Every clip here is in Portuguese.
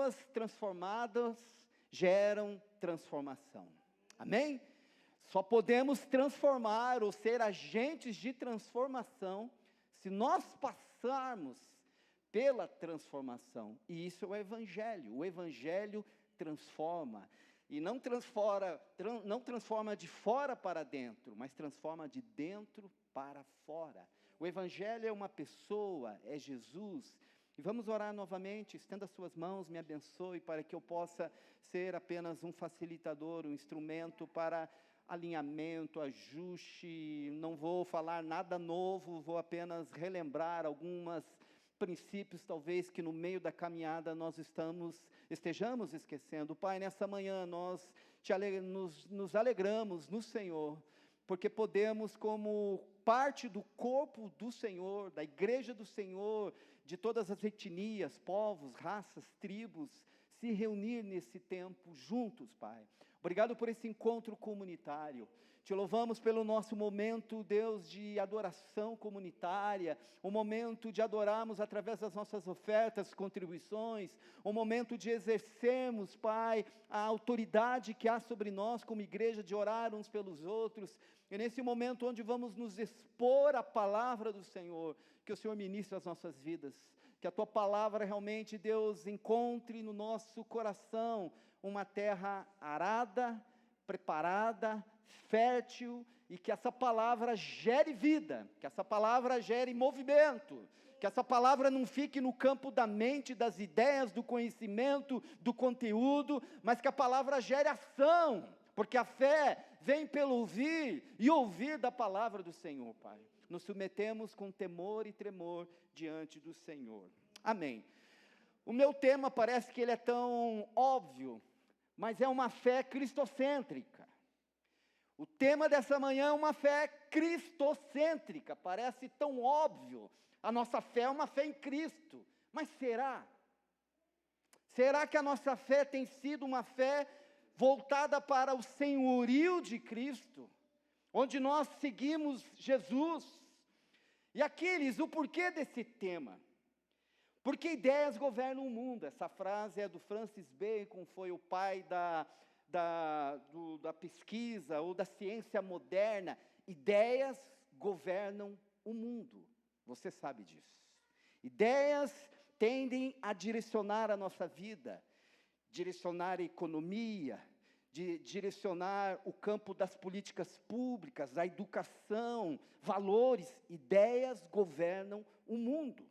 pessoas transformadas geram transformação. Amém? Só podemos transformar ou ser agentes de transformação se nós passarmos pela transformação. E isso é o Evangelho. O Evangelho transforma. E não transforma de fora para dentro, mas transforma de dentro para fora. O Evangelho é uma pessoa, é Jesus. E vamos orar novamente, estenda suas mãos, me abençoe, para que eu possa ser apenas um facilitador, um instrumento para alinhamento, ajuste. Não vou falar nada novo, vou apenas relembrar alguns princípios, talvez, que no meio da caminhada nós estejamos esquecendo. Pai, nessa manhã nós nos alegramos no Senhor, porque podemos, como parte do corpo do Senhor, da igreja do Senhor, de todas as etnias, povos, raças, tribos, se reunir nesse tempo juntos, Pai. Obrigado por esse encontro comunitário. Te louvamos pelo nosso momento, Deus, de adoração comunitária, um momento de adorarmos através das nossas ofertas, contribuições, um momento de exercermos, Pai, a autoridade que há sobre nós como igreja, de orar uns pelos outros, e nesse momento onde vamos nos expor à palavra do Senhor, que o Senhor ministre as nossas vidas, que a Tua palavra realmente, Deus, encontre no nosso coração uma terra arada, preparada, fértil, e que essa palavra gere vida, que essa palavra gere movimento, que essa palavra não fique no campo da mente, das ideias, do conhecimento, do conteúdo, mas que a palavra gere ação, porque a fé vem pelo ouvir, e ouvir da palavra do Senhor, Pai. Nos submetemos com temor e tremor diante do Senhor. Amém. O meu tema parece que ele é tão óbvio, mas é uma fé cristocêntrica. O tema dessa manhã é uma fé cristocêntrica, parece tão óbvio. A nossa fé é uma fé em Cristo, mas será? Será que a nossa fé tem sido uma fé voltada para o senhorio de Cristo, onde nós seguimos Jesus? E aqueles, o porquê desse tema? Porque ideias governam o mundo. Essa frase é do Francis Bacon, foi o pai da pesquisa ou da ciência moderna. Ideias governam o mundo. Você sabe disso. Ideias tendem a direcionar a nossa vida, direcionar a economia, direcionar o campo das políticas públicas, a educação, valores. Ideias governam o mundo.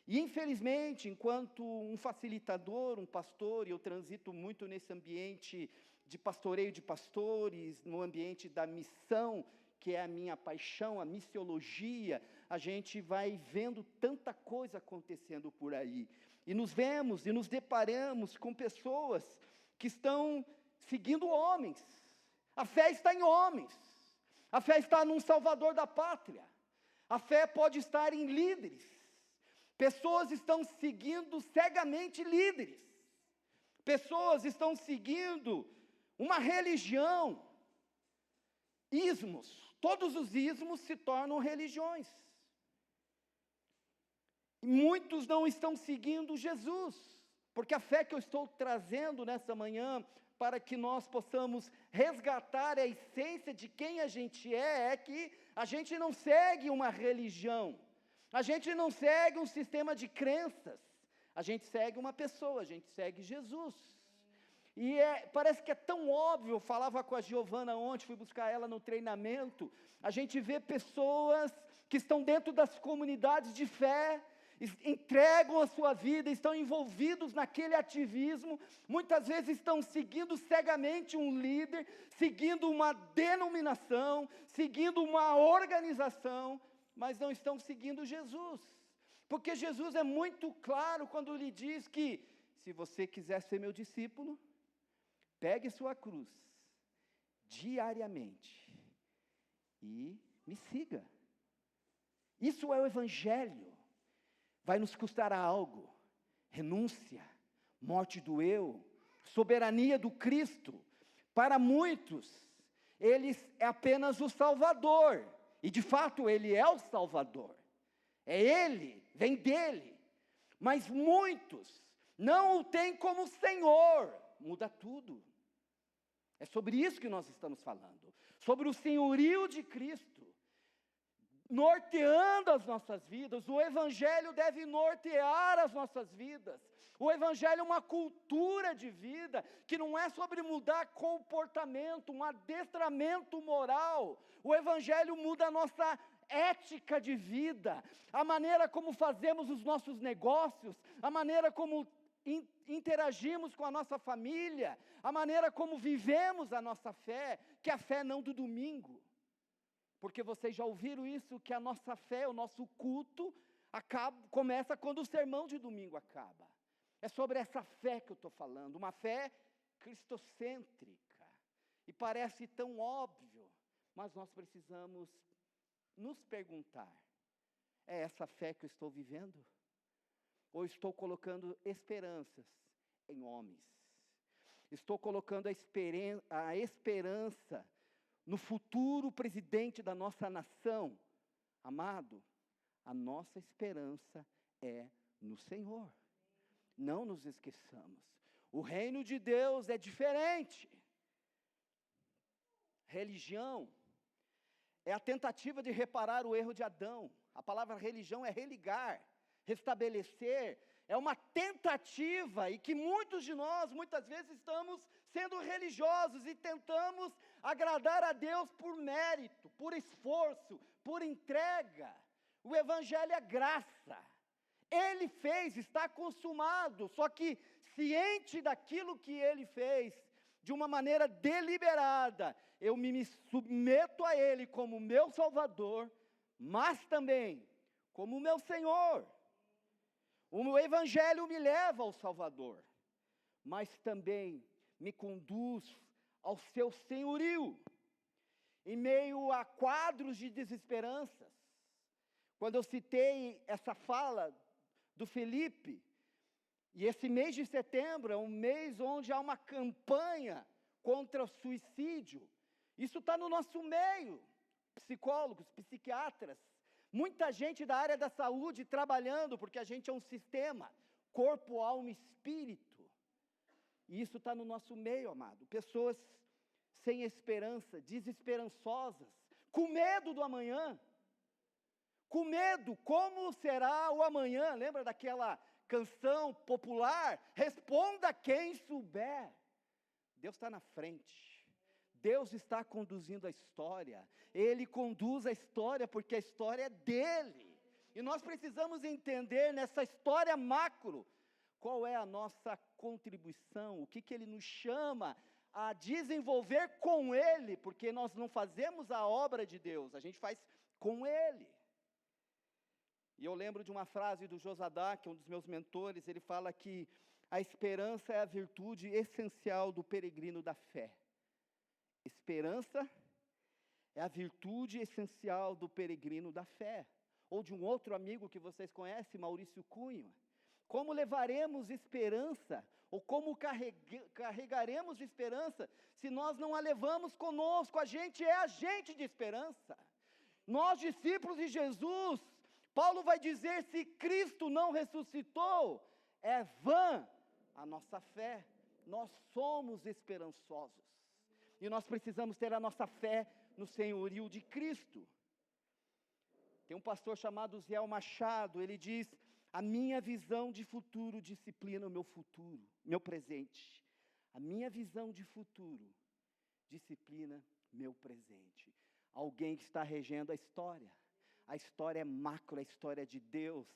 E infelizmente, enquanto um facilitador, um pastor, e eu transito muito nesse ambiente de pastoreio de pastores, no ambiente da missão, que é a minha paixão, a missiologia, a gente vai vendo tanta coisa acontecendo por aí. E nos vemos e nos deparamos com pessoas que estão seguindo homens. A fé está em homens. A fé está num salvador da pátria. A fé pode estar em líderes. Pessoas estão seguindo cegamente líderes. Pessoas estão seguindo uma religião. Ismos. Todos os ismos se tornam religiões. E muitos não estão seguindo Jesus. Porque a fé que eu estou trazendo nessa manhã, para que nós possamos resgatar a essência de quem a gente é que a gente não segue uma religião. A gente não segue um sistema de crenças, a gente segue uma pessoa, a gente segue Jesus. E parece que é tão óbvio, eu falava com a Giovana ontem, fui buscar ela no treinamento, a gente vê pessoas que estão dentro das comunidades de fé, entregam a sua vida, estão envolvidos naquele ativismo, muitas vezes estão seguindo cegamente um líder, seguindo uma denominação, seguindo uma organização, mas não estão seguindo Jesus, porque Jesus é muito claro quando lhe diz que, se você quiser ser meu discípulo, pegue sua cruz, diariamente, e me siga. Isso é o Evangelho, vai nos custar algo, renúncia, morte do eu, soberania do Cristo. Para muitos, Ele é apenas o Salvador, e de fato Ele é o Salvador, é Ele, vem dele, mas muitos não o tem como Senhor, muda tudo. É sobre isso que nós estamos falando, sobre o senhorio de Cristo, norteando as nossas vidas. O Evangelho deve nortear as nossas vidas. O Evangelho é uma cultura de vida, que não é sobre mudar comportamento, um adestramento moral. O Evangelho muda a nossa ética de vida, a maneira como fazemos os nossos negócios, a maneira como interagimos com a nossa família, a maneira como vivemos a nossa fé, que é a fé não do domingo. Porque vocês já ouviram isso, que a nossa fé, o nosso culto, começa quando o sermão de domingo acaba. É sobre essa fé que eu estou falando, uma fé cristocêntrica. E parece tão óbvio, mas nós precisamos nos perguntar: é essa fé que eu estou vivendo? Ou estou colocando esperanças em homens? Estou colocando a esperança no futuro presidente da nossa nação? Amado, a nossa esperança é no Senhor. Não nos esqueçamos. O reino de Deus é diferente. Religião é a tentativa de reparar o erro de Adão. A palavra religião é religar, restabelecer. É uma tentativa, e que muitos de nós, muitas vezes, estamos sendo religiosos e tentamos agradar a Deus por mérito, por esforço, por entrega. O Evangelho é graça. Ele fez, está consumado, só que ciente daquilo que Ele fez, de uma maneira deliberada, eu me submeto a Ele como meu Salvador, mas também como meu Senhor. O Evangelho me leva ao Salvador, mas também me conduz ao seu senhorio, em meio a quadros de desesperanças. Quando eu citei essa fala do Felipe, e esse mês de setembro é um mês onde há uma campanha contra o suicídio, isso está no nosso meio, psicólogos, psiquiatras, muita gente da área da saúde trabalhando, porque a gente é um sistema, corpo, alma e espírito, e isso está no nosso meio, amado. Pessoas sem esperança, desesperançosas, com medo do amanhã, com medo, como será o amanhã? Lembra daquela canção popular? Responda quem souber. Deus está na frente, Deus está conduzindo a história, Ele conduz a história porque a história é dEle, e nós precisamos entender nessa história macro, qual é a nossa contribuição, o que Ele nos chama a desenvolver com Ele, porque nós não fazemos a obra de Deus, a gente faz com Ele. E eu lembro de uma frase do Josadá, que é um dos meus mentores, ele fala que a esperança é a virtude essencial do peregrino da fé. Esperança é a virtude essencial do peregrino da fé. Ou de um outro amigo que vocês conhecem, Maurício Cunha. Como levaremos esperança, ou como carregaremos esperança, se nós não a levamos conosco? A gente é agente de esperança. Nós, discípulos de Jesus, Paulo vai dizer: se Cristo não ressuscitou, é vã a nossa fé. Nós somos esperançosos. E nós precisamos ter a nossa fé no senhorio de Cristo. Tem um pastor chamado Ziel Machado, ele diz: a minha visão de futuro disciplina o meu futuro, meu presente. A minha visão de futuro disciplina meu presente. Alguém que está regendo a história. A história é macro, a história de Deus,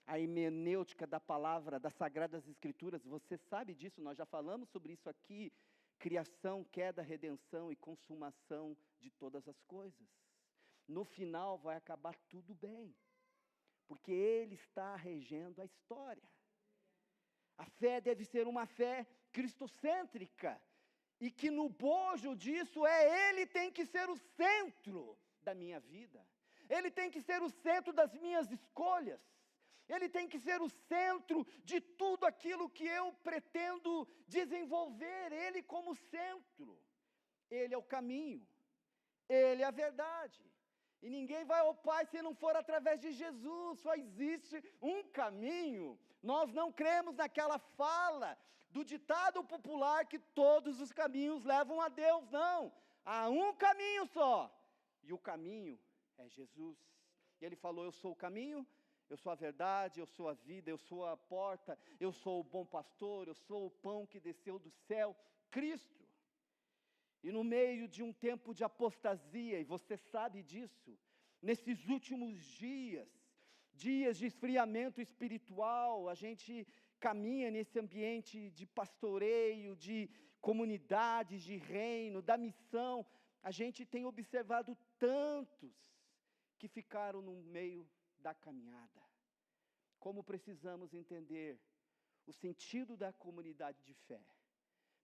a hermenêutica da palavra, das Sagradas Escrituras, você sabe disso, nós já falamos sobre isso aqui, criação, queda, redenção e consumação de todas as coisas. No final vai acabar tudo bem, porque Ele está regendo a história. A fé deve ser uma fé cristocêntrica, e que no bojo disso Ele tem que ser o centro da minha vida. Ele tem que ser o centro das minhas escolhas. Ele tem que ser o centro de tudo aquilo que eu pretendo desenvolver. Ele como centro. Ele é o caminho. Ele é a verdade. E ninguém vai ao Pai se não for através de Jesus. Só existe um caminho. Nós não cremos naquela fala do ditado popular que todos os caminhos levam a Deus. Não. Há um caminho só. E o caminho é Jesus. E Ele falou: eu sou o caminho, eu sou a verdade, eu sou a vida, eu sou a porta, eu sou o bom pastor, eu sou o pão que desceu do céu, Cristo. E no meio de um tempo de apostasia, e você sabe disso, nesses últimos dias de esfriamento espiritual, a gente caminha nesse ambiente de pastoreio, de comunidades, de reino, da missão. A gente tem observado tantos que ficaram no meio da caminhada. Como precisamos entender o sentido da comunidade de fé.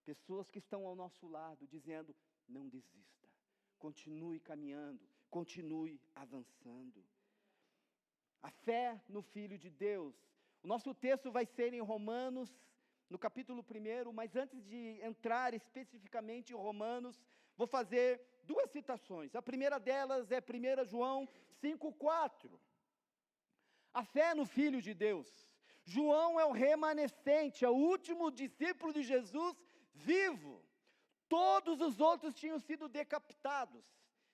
Pessoas que estão ao nosso lado dizendo: não desista, continue caminhando, continue avançando. A fé no Filho de Deus. O nosso texto vai ser em Romanos, no capítulo 1, mas antes de entrar especificamente em Romanos, vou fazer duas citações. A primeira delas é 1 João 5,4. A fé no Filho de Deus. João é o remanescente, é o último discípulo de Jesus vivo. Todos os outros tinham sido decapitados,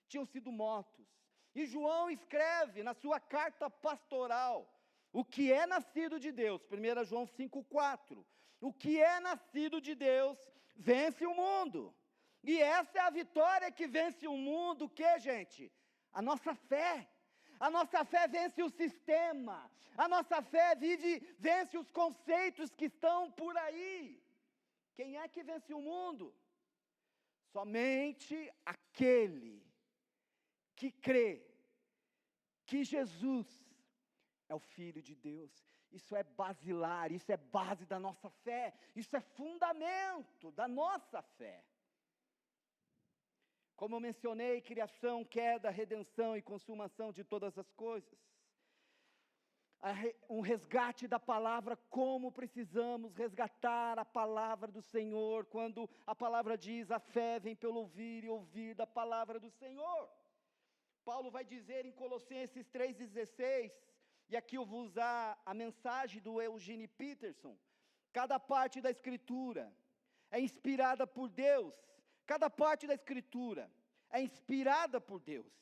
tinham sido mortos. E João escreve na sua carta pastoral: o que é nascido de Deus, 1 João 5,4, o que é nascido de Deus vence o mundo. E essa é a vitória que vence o mundo, o que, gente? A nossa fé. A nossa fé vence o sistema. A nossa fé vence os conceitos que estão por aí. Quem é que vence o mundo? Somente aquele que crê que Jesus é o Filho de Deus. Isso é basilar, isso é base da nossa fé, isso é fundamento da nossa fé. Como eu mencionei, criação, queda, redenção e consumação de todas as coisas. Um resgate da palavra, como precisamos resgatar a palavra do Senhor, quando a palavra diz: a fé vem pelo ouvir e ouvir da palavra do Senhor. Paulo vai dizer em Colossenses 3,16, e aqui eu vou usar a mensagem do Eugene Peterson: cada parte da Escritura é inspirada por Deus, cada parte da Escritura é inspirada por Deus,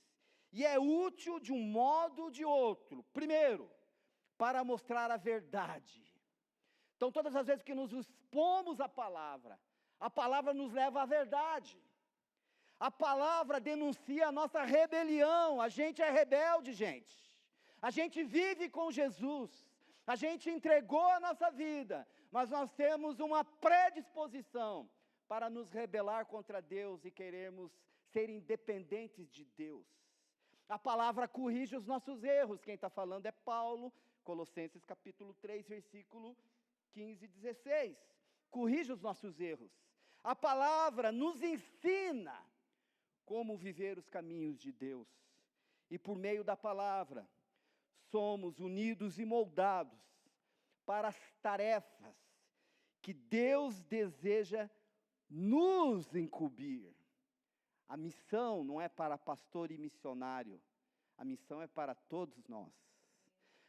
e é útil de um modo ou de outro. Primeiro, para mostrar a verdade. Então, todas as vezes que nos expomos à palavra, a palavra nos leva à verdade. A palavra denuncia a nossa rebelião. A gente é rebelde, gente. A gente vive com Jesus. A gente entregou a nossa vida, mas nós temos uma predisposição para nos rebelar contra Deus e queremos ser independentes de Deus. A palavra corrige os nossos erros. Quem está falando é Paulo, Colossenses capítulo 3, versículo 15 e 16. Corrige os nossos erros. A palavra nos ensina como viver os caminhos de Deus. E por meio da palavra, somos unidos e moldados para as tarefas que Deus deseja nos incumbir. A missão não é para pastor e missionário. A missão é para todos nós.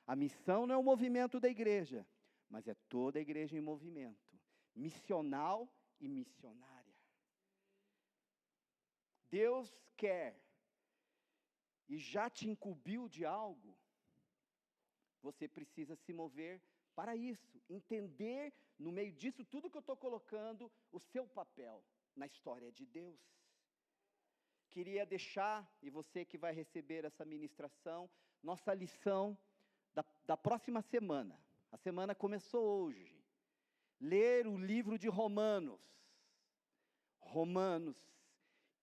A missão não é o movimento da igreja, mas é toda a igreja em movimento, missional e missionária. Deus quer e já te incumbiu de algo, você precisa se mover para isso, entender no meio disso tudo que eu estou colocando, o seu papel na história de Deus. Queria deixar, e você que vai receber essa ministração, nossa lição da próxima semana. A semana começou hoje. Ler o livro de Romanos. Romanos,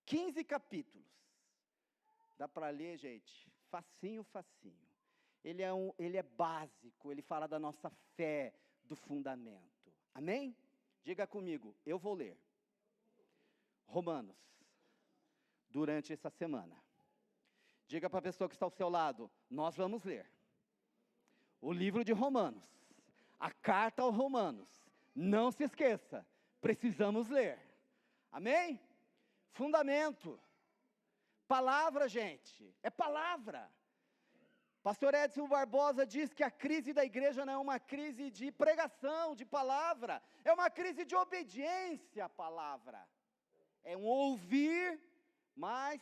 15 capítulos. Dá para ler, gente? Facinho, facinho. Ele é básico, ele fala da nossa fé, do fundamento. Amém? Diga comigo, eu vou ler Romanos durante essa semana. Diga para a pessoa que está ao seu lado, nós vamos ler o livro de Romanos, a carta aos Romanos. Não se esqueça, precisamos ler. Amém? Fundamento. Palavra, gente, é palavra. Pastor Edson Barbosa diz que a crise da igreja não é uma crise de pregação, de palavra, é uma crise de obediência à palavra. É um ouvir, mas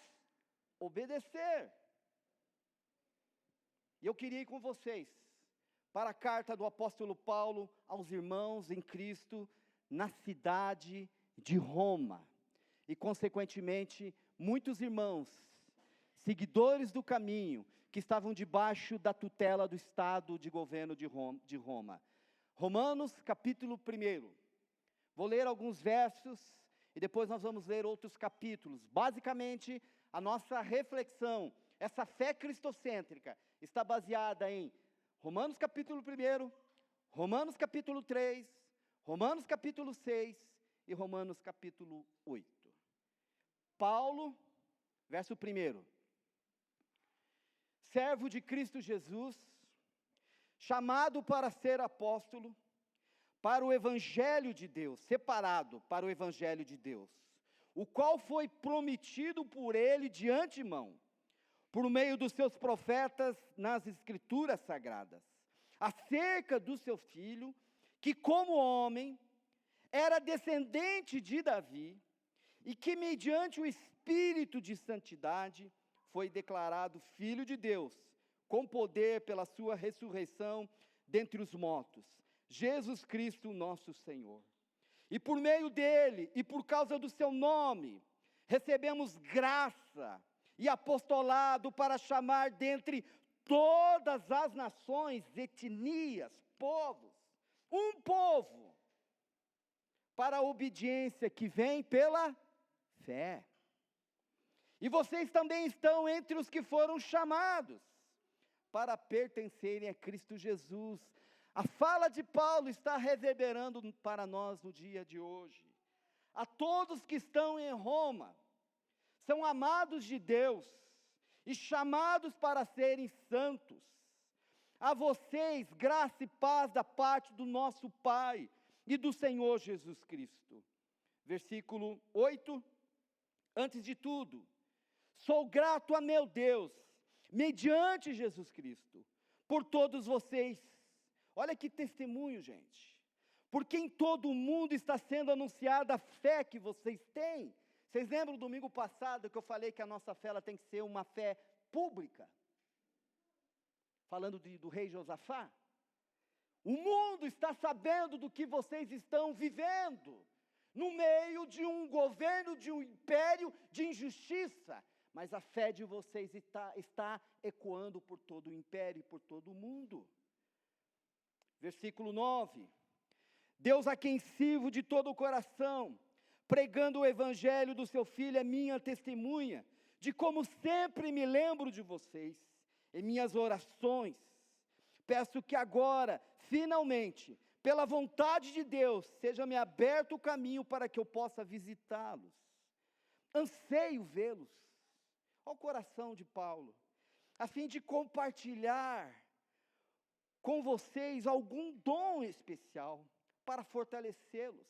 obedecer. E eu queria ir com vocês para a carta do apóstolo Paulo aos irmãos em Cristo na cidade de Roma. E consequentemente, muitos irmãos, seguidores do caminho, que estavam debaixo da tutela do Estado de governo de Roma. Romanos capítulo 1. Vou ler alguns versos e depois nós vamos ler outros capítulos. Basicamente, a nossa reflexão, essa fé cristocêntrica, está baseada em Romanos capítulo 1, Romanos capítulo 3, Romanos capítulo 6 e Romanos capítulo 8. Paulo, verso 1. Servo de Cristo Jesus, chamado para ser apóstolo, para o Evangelho de Deus, separado para o Evangelho de Deus, o qual foi prometido por ele de antemão, por meio dos seus profetas nas Escrituras Sagradas, acerca do seu Filho, que como homem, era descendente de Davi, e que mediante o Espírito de Santidade, foi declarado Filho de Deus, com poder pela sua ressurreição dentre os mortos, Jesus Cristo nosso Senhor. E por meio dele, e por causa do seu nome, recebemos graça e apostolado para chamar dentre todas as nações, etnias, povos, um povo, para a obediência que vem pela fé. E vocês também estão entre os que foram chamados para pertencerem a Cristo Jesus. A fala de Paulo está reverberando para nós no dia de hoje. A todos que estão em Roma, são amados de Deus e chamados para serem santos. A vocês, graça e paz da parte do nosso Pai e do Senhor Jesus Cristo. Versículo 8. Antes de tudo, sou grato a meu Deus, mediante Jesus Cristo, por todos vocês. Olha que testemunho, gente. Porque em todo o mundo está sendo anunciada a fé que vocês têm. Vocês lembram do domingo passado que eu falei que a nossa fé ela tem que ser uma fé pública? Falando do rei Josafá. O mundo está sabendo do que vocês estão vivendo. No meio de um governo, de um império de injustiça. Mas a fé de vocês está ecoando por todo o império e por todo o mundo. Versículo 9. Deus a quem sirvo de todo o coração, pregando o evangelho do seu Filho, é minha testemunha, de como sempre me lembro de vocês, em minhas orações. Peço que agora, finalmente, pela vontade de Deus, seja-me aberto o caminho para que eu possa visitá-los. Anseio vê-los. Olha o coração de Paulo. A fim de compartilhar com vocês algum dom especial para fortalecê-los.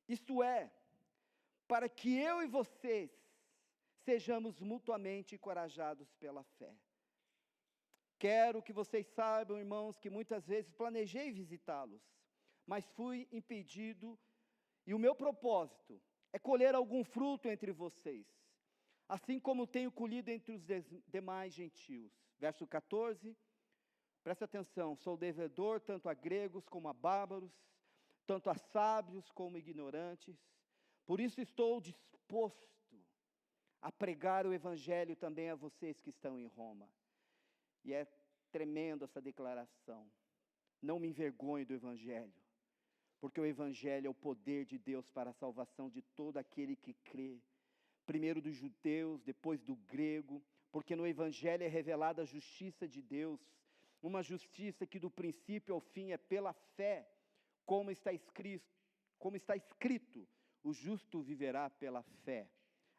Isto é, para que eu e vocês sejamos mutuamente encorajados pela fé. Quero que vocês saibam, irmãos, que muitas vezes planejei visitá-los, mas fui impedido, e o meu propósito é colher algum fruto entre vocês, assim como tenho colhido entre os demais gentios. Verso 14, presta atenção, sou devedor tanto a gregos como a bárbaros, tanto a sábios como ignorantes, por isso estou disposto a pregar o evangelho também a vocês que estão em Roma. E é tremenda essa declaração. Não me envergonhe do evangelho, porque o evangelho é o poder de Deus para a salvação de todo aquele que crê. Primeiro dos judeus, depois do grego, porque no evangelho é revelada a justiça de Deus, uma justiça que do princípio ao fim é pela fé, como está escrito, o justo viverá pela fé.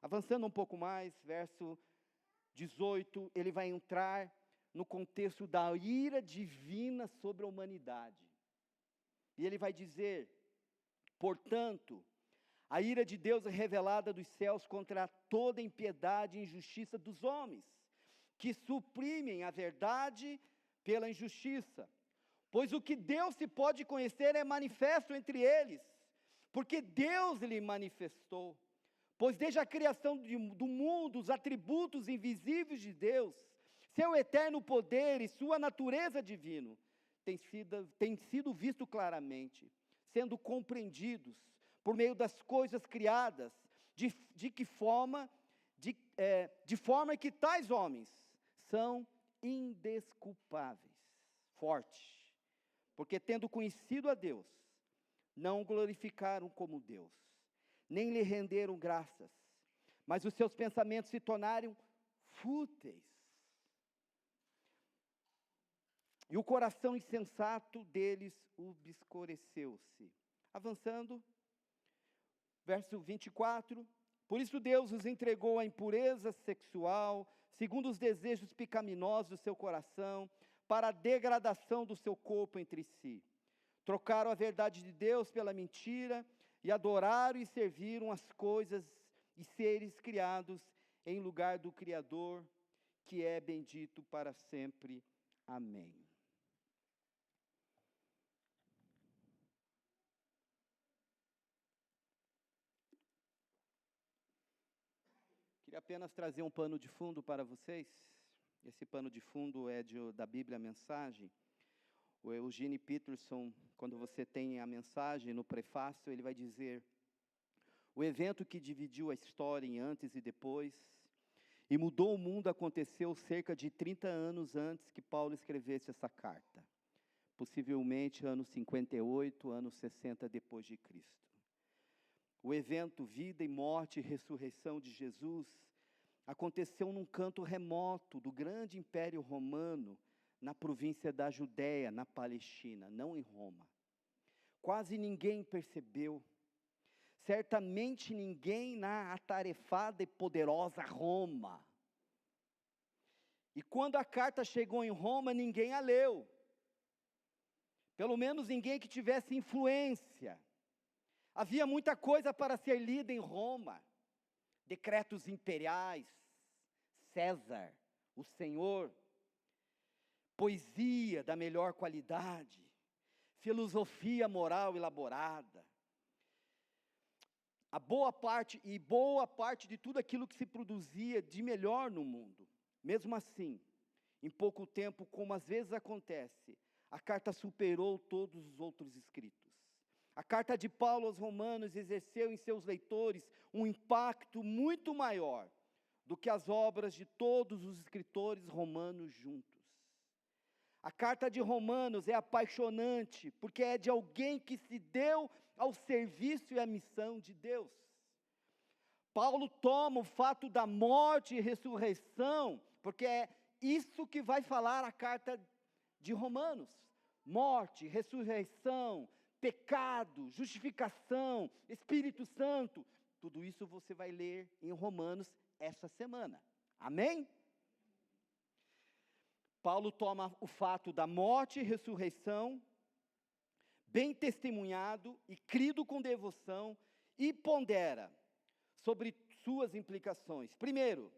Avançando um pouco mais, verso 18, ele vai entrar no contexto da ira divina sobre a humanidade. E ele vai dizer, portanto, A ira de Deus é revelada dos céus contra toda impiedade e injustiça dos homens, que suprimem a verdade pela injustiça. Pois o que Deus se pode conhecer é manifesto entre eles, porque Deus lhe manifestou. Pois desde a criação do mundo, os atributos invisíveis de Deus, seu eterno poder e sua natureza divina, têm sido vistos claramente, sendo compreendidos por meio das coisas criadas, de forma que tais homens são indesculpáveis. Forte. Porque tendo conhecido a Deus, não o glorificaram como Deus, nem lhe renderam graças, mas os seus pensamentos se tornaram fúteis. E o coração insensato deles obscureceu-se. Avançando, verso 24. Por isso Deus os entregou à impureza sexual, segundo os desejos pecaminosos do seu coração, para a degradação do seu corpo entre si. Trocaram a verdade de Deus pela mentira, e adoraram e serviram as coisas e seres criados em lugar do Criador, que é bendito para sempre. Amém. Queria apenas trazer um pano de fundo para vocês. Esse pano de fundo é da Bíblia, a Mensagem. O Eugene Peterson, quando você tem a mensagem no prefácio, ele vai dizer: o evento que dividiu a história em antes e depois, e mudou o mundo, aconteceu cerca de 30 anos antes que Paulo escrevesse essa carta. Possivelmente anos 58, anos 60 depois de Cristo. O evento, vida e morte e ressurreição de Jesus, aconteceu num canto remoto do grande Império Romano, na província da Judéia, na Palestina, não em Roma. Quase ninguém percebeu, certamente ninguém na atarefada e poderosa Roma. E quando a carta chegou em Roma, ninguém a leu. Pelo menos ninguém que tivesse influência. Havia muita coisa para ser lida em Roma. Decretos imperiais, César, o Senhor, poesia da melhor qualidade, filosofia moral elaborada, boa parte de tudo aquilo que se produzia de melhor no mundo. Mesmo assim, em pouco tempo, como às vezes acontece, a carta superou todos os outros escritos. A carta de Paulo aos Romanos exerceu em seus leitores um impacto muito maior do que as obras de todos os escritores romanos juntos. A carta de Romanos é apaixonante, porque é de alguém que se deu ao serviço e à missão de Deus. Paulo toma o fato da morte e ressurreição, porque é isso que vai falar a carta de Romanos. Morte, ressurreição, pecado, justificação, Espírito Santo, tudo isso você vai ler em Romanos essa semana. Amém? Paulo toma o fato da morte e ressurreição, bem testemunhado e crido com devoção, e pondera sobre suas implicações. Primeiro,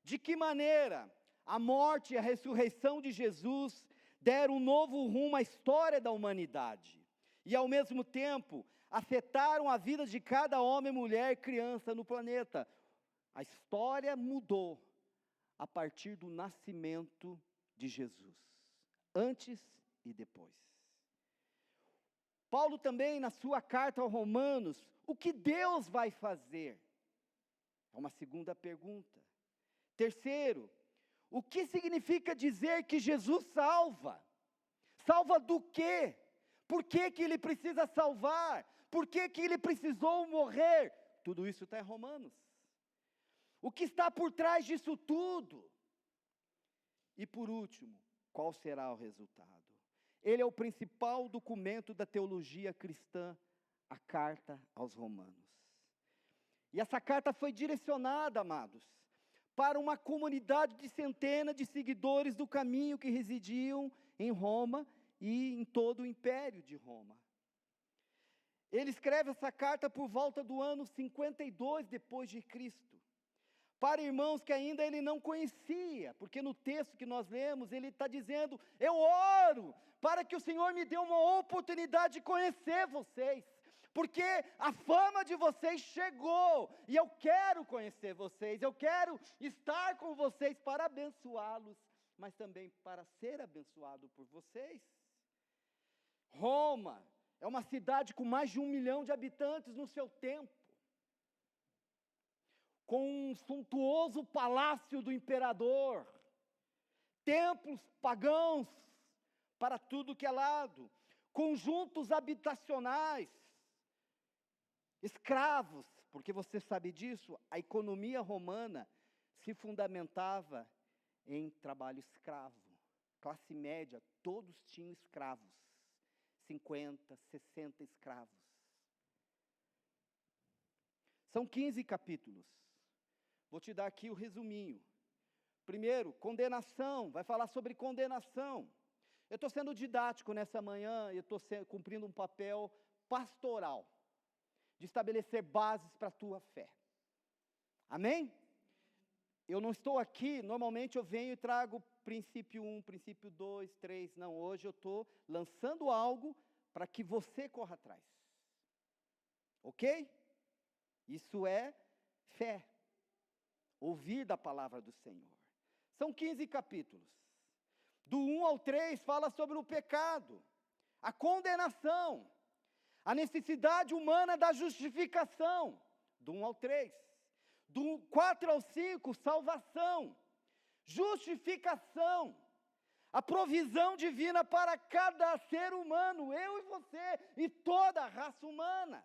de que maneira a morte e a ressurreição de Jesus deram um novo rumo à história da humanidade, e ao mesmo tempo afetaram a vida de cada homem, mulher e criança no planeta. A história mudou a partir do nascimento de Jesus, antes e depois. Paulo também, na sua carta aos Romanos, o que Deus vai fazer? É uma segunda pergunta. Terceiro, o que significa dizer que Jesus salva? Salva do quê? Por que que ele precisa salvar? Por que que ele precisou morrer? Tudo isso está em Romanos. O que está por trás disso tudo? E por último, qual será o resultado? Ele é o principal documento da teologia cristã, a carta aos Romanos. E essa carta foi direcionada, amados, para uma comunidade de centenas de seguidores do caminho que residiam em Roma e em todo o Império de Roma. Ele escreve essa carta por volta do ano 52 depois de Cristo, para irmãos que ainda ele não conhecia, porque no texto que nós lemos, ele está dizendo: eu oro para que o Senhor me dê uma oportunidade de conhecer vocês, porque a fama de vocês chegou, e eu quero conhecer vocês, eu quero estar com vocês para abençoá-los, mas também para ser abençoado por vocês. Roma é uma cidade com mais de 1 milhão de habitantes no seu tempo, com um suntuoso palácio do imperador, templos pagãos para tudo que é lado, conjuntos habitacionais, escravos, porque você sabe disso, a economia romana se fundamentava em trabalho escravo. Classe média, todos tinham escravos, 50, 60 escravos. São 15 capítulos. Vou te dar aqui o resuminho. Primeiro, condenação, vai falar sobre condenação. Eu estou sendo didático nessa manhã, eu estou cumprindo um papel pastoral, de estabelecer bases para a tua fé. Amém? Eu não estou aqui, normalmente eu venho e trago princípio 1, princípio 2, 3, não, hoje eu estou lançando algo para que você corra atrás. Ok? Isso é fé. Ouvir da palavra do Senhor. São 15 capítulos. Do 1 ao 3 fala sobre o pecado, a condenação, a necessidade humana da justificação, do 1 ao 3. Do 4 ao 5, salvação, justificação, a provisão divina para cada ser humano, eu e você, e toda a raça humana.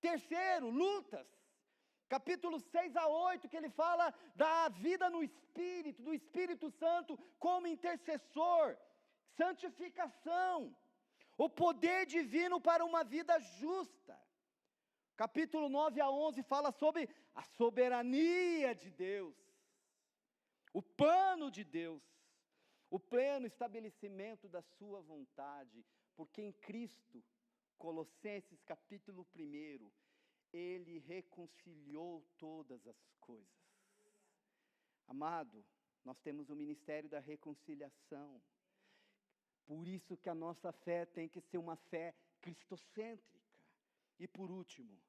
Terceiro, lutas, capítulo 6 a 8, que ele fala da vida no Espírito, do Espírito Santo como intercessor, santificação, o poder divino para uma vida justa. Capítulo 9 a 11 fala sobre a soberania de Deus, o plano de Deus, o pleno estabelecimento da sua vontade, porque em Cristo, Colossenses capítulo 1, Ele reconciliou todas as coisas. Amado, nós temos o ministério da reconciliação, por isso que a nossa fé tem que ser uma fé cristocêntrica. E por último,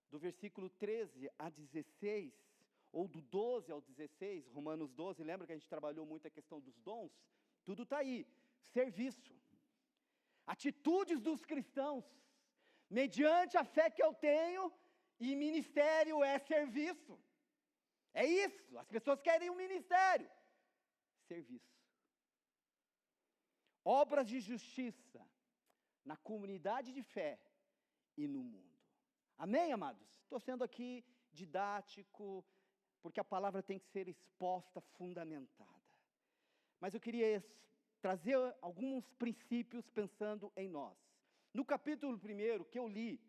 do versículo 13 a 16, ou do 12 ao 16, Romanos 12, lembra que a gente trabalhou muito a questão dos dons? Tudo está aí, serviço, atitudes dos cristãos, mediante a fé que eu tenho, e ministério é serviço, é isso, as pessoas querem um ministério, serviço, obras de justiça, na comunidade de fé, e no mundo. Amém, amados? Estou sendo aqui didático, porque a palavra tem que ser exposta, fundamentada. Mas eu queria trazer alguns princípios pensando em nós. No capítulo 1 que eu li,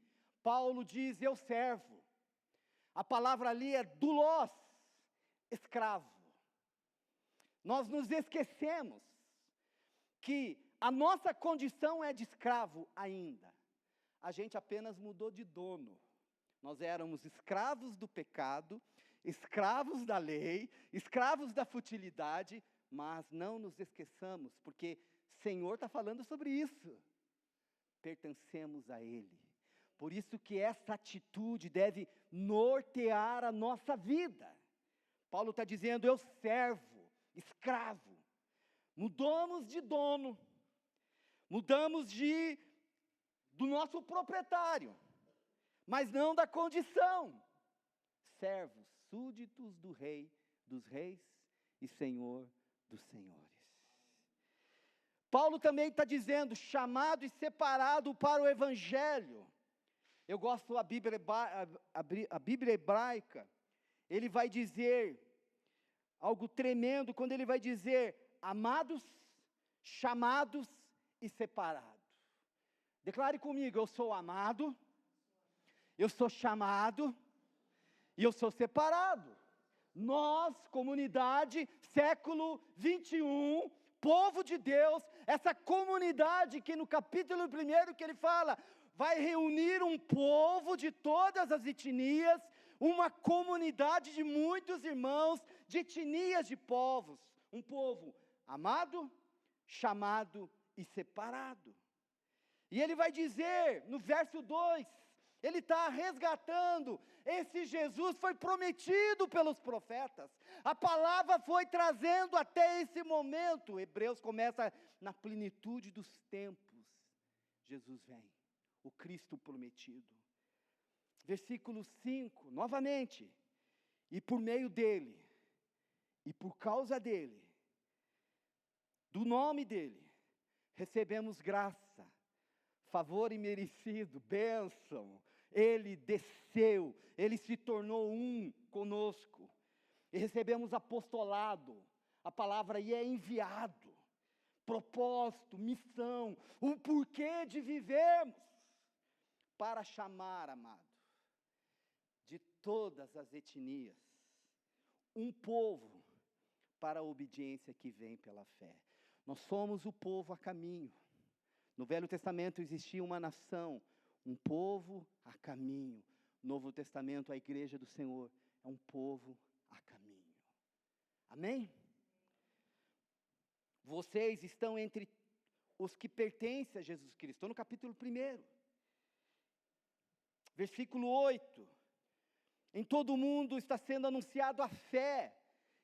Paulo diz: eu servo. A palavra ali é doulos, escravo. Nós nos esquecemos que a nossa condição é de escravo ainda. A gente apenas mudou de dono. Nós éramos escravos do pecado, escravos da lei, escravos da futilidade, mas não nos esqueçamos, porque o Senhor está falando sobre isso. Pertencemos a Ele. Por isso que essa atitude deve nortear a nossa vida. Paulo está dizendo: eu servo, escravo. Mudamos de dono, mudamos do nosso proprietário, mas não da condição. Servos, súditos do Rei dos Reis e Senhor dos Senhores. Paulo também está dizendo: chamado e separado para o Evangelho. Eu gosto da Bíblia hebraica, ele vai dizer algo tremendo quando ele vai dizer: amados, chamados e separados. Declare comigo: eu sou amado, eu sou chamado e eu sou separado. Nós, comunidade, século 21, povo de Deus, essa comunidade que no capítulo 1 que ele fala: vai reunir um povo de todas as etnias, uma comunidade de muitos irmãos, de etnias de povos, um povo amado, chamado e separado. E ele vai dizer, no verso 2, ele está resgatando, esse Jesus foi prometido pelos profetas, a palavra foi trazendo até esse momento. Hebreus começa na plenitude dos tempos, Jesus vem, o Cristo prometido. Versículo 5, novamente, e por meio dele, e por causa dele, do nome dele, recebemos graça, favor imerecido, bênção. Ele desceu, ele se tornou um conosco, e recebemos apostolado, a palavra aí é enviado, propósito, missão, o porquê de vivermos, para chamar, amado, de todas as etnias, um povo para a obediência que vem pela fé. Nós somos o povo a caminho. No Velho Testamento existia uma nação, um povo a caminho. No Novo Testamento, a igreja do Senhor é um povo a caminho. Amém? Vocês estão entre os que pertencem a Jesus Cristo. Estou no capítulo 1. Versículo 8. Em todo o mundo está sendo anunciado a fé.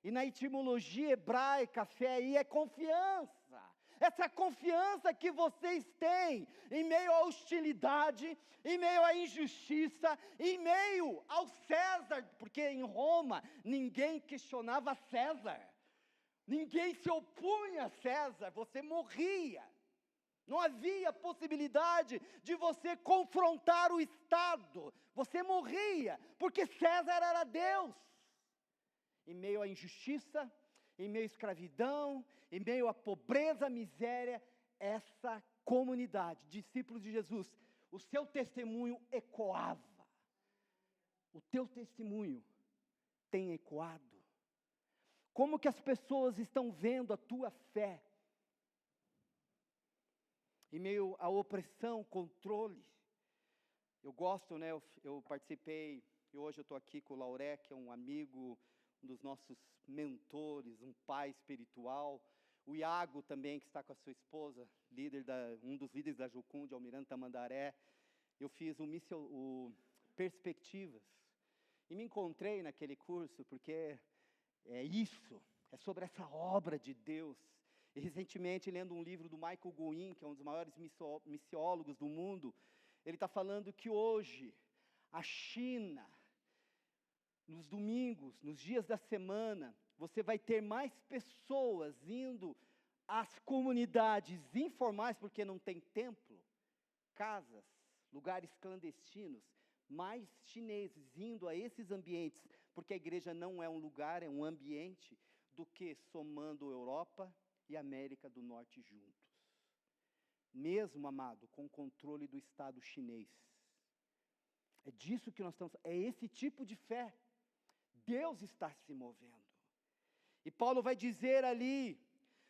E na etimologia hebraica, a fé aí é confiança. Essa confiança que vocês têm em meio à hostilidade, em meio à injustiça, em meio ao César, porque em Roma ninguém questionava César, ninguém se opunha a César, você morria. Não havia possibilidade de você confrontar o Estado, você morria, porque César era Deus. Em meio à injustiça, em meio à escravidão, em meio à pobreza, miséria, essa comunidade, discípulos de Jesus, o seu testemunho ecoava. O teu testemunho tem ecoado. Como que as pessoas estão vendo a tua fé? Em meio à opressão, controle. Eu gosto, né, eu participei, e hoje eu estou aqui com o Lauré, que é um amigo, um dos nossos mentores, um pai espiritual. O Iago também, que está com a sua esposa, um dos líderes da Jucum, de Almirante Tamandaré. Eu fiz o Perspectivas. E me encontrei naquele curso, porque é sobre essa obra de Deus. E recentemente, lendo um livro do Michael Goin, que é um dos maiores missiólogos do mundo, ele está falando que hoje, a China, nos domingos, nos dias da semana, você vai ter mais pessoas indo às comunidades informais, porque não tem templo, casas, lugares clandestinos, mais chineses indo a esses ambientes, porque a igreja não é um lugar, é um ambiente, do que somando Europa e América do Norte juntos. Mesmo, amado, com o controle do Estado chinês. É disso que nós estamos, é esse tipo de fé. Deus está se movendo. E Paulo vai dizer ali,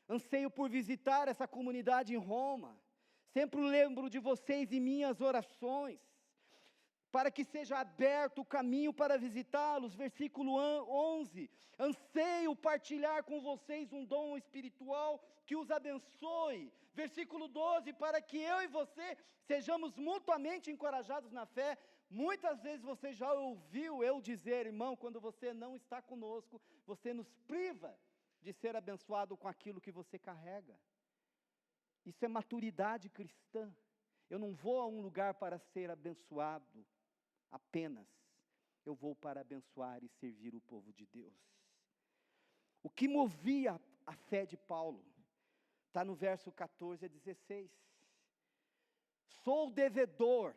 anseio por visitar essa comunidade em Roma, sempre lembro de vocês em minhas orações, para que seja aberto o caminho para visitá-los. Versículo 11, anseio partilhar com vocês um dom espiritual que os abençoe. Versículo 12, para que eu e você sejamos mutuamente encorajados na fé. Muitas vezes você já ouviu eu dizer, irmão, quando você não está conosco, você nos priva de ser abençoado com aquilo que você carrega. Isso é maturidade cristã. Eu não vou a um lugar para ser abençoado apenas, eu vou para abençoar e servir o povo de Deus. O que movia a fé de Paulo, está no verso 14 a 16. Sou devedor,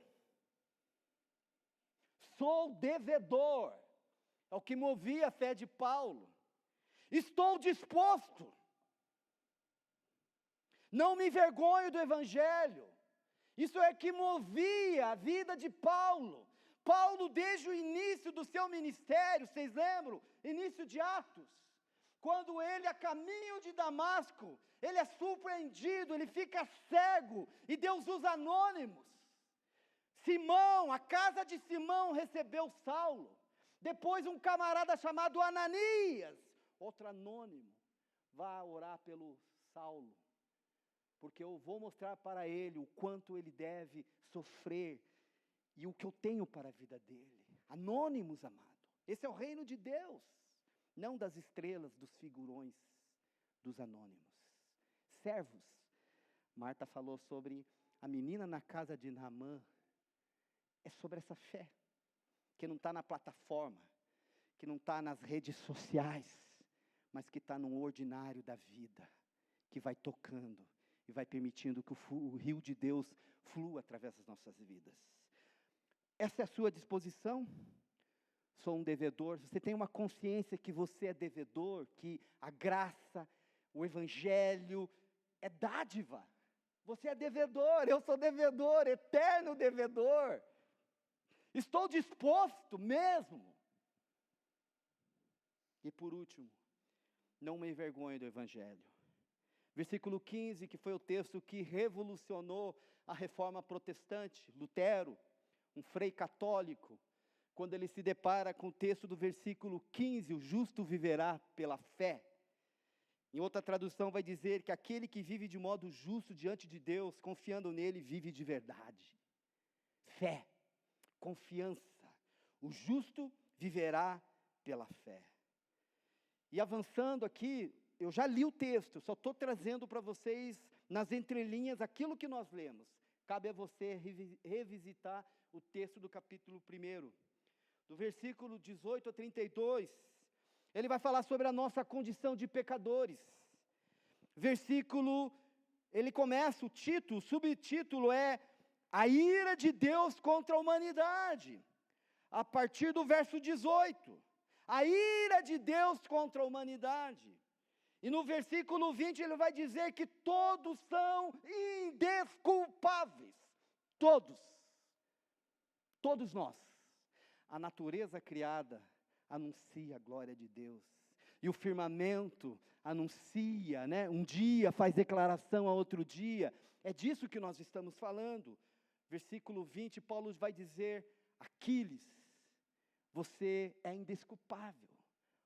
é o que movia a fé de Paulo. Estou disposto, não me envergonho do Evangelho. Isso é que movia a vida de Paulo. Paulo, desde o início do seu ministério, vocês lembram? Início de Atos, quando ele, a caminho de Damasco, ele é surpreendido, ele fica cego, e Deus usa anônimos, Simão, a casa de Simão recebeu Saulo. Depois um camarada chamado Ananias, outro anônimo, vai orar pelo Saulo, porque eu vou mostrar para ele o quanto ele deve sofrer e o que eu tenho para a vida dele. Anônimos, amado. Esse é o reino de Deus, não das estrelas, dos figurões, dos anônimos. Servos. Marta falou sobre a menina na casa de Naamã. É sobre essa fé, que não está na plataforma, que não está nas redes sociais, mas que está no ordinário da vida, que vai tocando e vai permitindo que o rio de Deus flua através das nossas vidas. Essa é a sua disposição? Sou um devedor. Você tem uma consciência que você é devedor, que a graça, o evangelho é dádiva. Você é devedor, eu sou devedor, eterno devedor. Estou disposto mesmo. E por último, não me envergonhe do evangelho. Versículo 15, que foi o texto que revolucionou a reforma protestante, Lutero, um frei católico, quando ele se depara com o texto do versículo 15, o justo viverá pela fé. Em outra tradução vai dizer que aquele que vive de modo justo diante de Deus, confiando nele, vive de verdade. Fé, confiança. O justo viverá pela fé. E avançando aqui, eu já li o texto, só estou trazendo para vocês, nas entrelinhas, aquilo que nós lemos. Cabe a você revisitar o texto do capítulo 1, do versículo 18 a 32, ele vai falar sobre a nossa condição de pecadores. Ele começa, o subtítulo é a ira de Deus contra a humanidade. A partir do verso 18, a ira de Deus contra a humanidade. E no versículo 20 ele vai dizer que todos são indesculpáveis. Todos nós. A natureza criada anuncia a glória de Deus. E o firmamento anuncia, um dia faz declaração a outro dia. É disso que nós estamos falando. Versículo 20, Paulo vai dizer, Aquiles, você é indesculpável.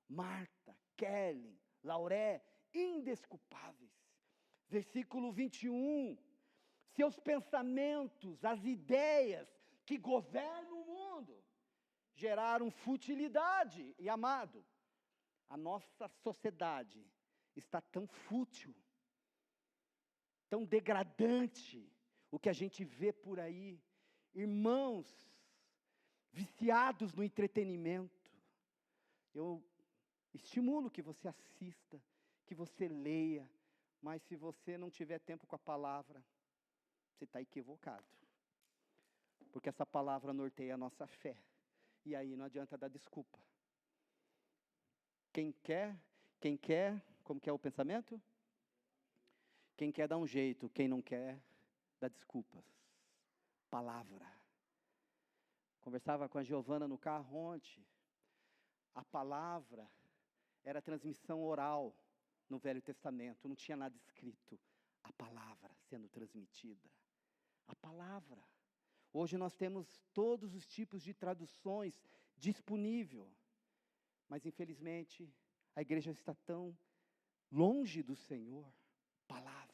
Marta, Kellen, Lauré, indesculpáveis. Versículo 21, seus pensamentos, as ideias que governam o mundo, geraram futilidade. E amado, a nossa sociedade está tão fútil, tão degradante, o que a gente vê por aí, irmãos viciados no entretenimento. Eu estimulo que você assista, que você leia, mas se você não tiver tempo com a palavra, você está equivocado, porque essa palavra norteia a nossa fé, e aí não adianta dar desculpa. Quem quer, como que é o pensamento? Quem quer dá um jeito, quem não quer, dá desculpas. Palavra. Conversava com a Giovana no carro ontem. A palavra era transmissão oral no Velho Testamento, não tinha nada escrito. A palavra sendo transmitida. A palavra. Hoje nós temos todos os tipos de traduções disponíveis. Mas infelizmente, a igreja está tão longe do Senhor. Palavra.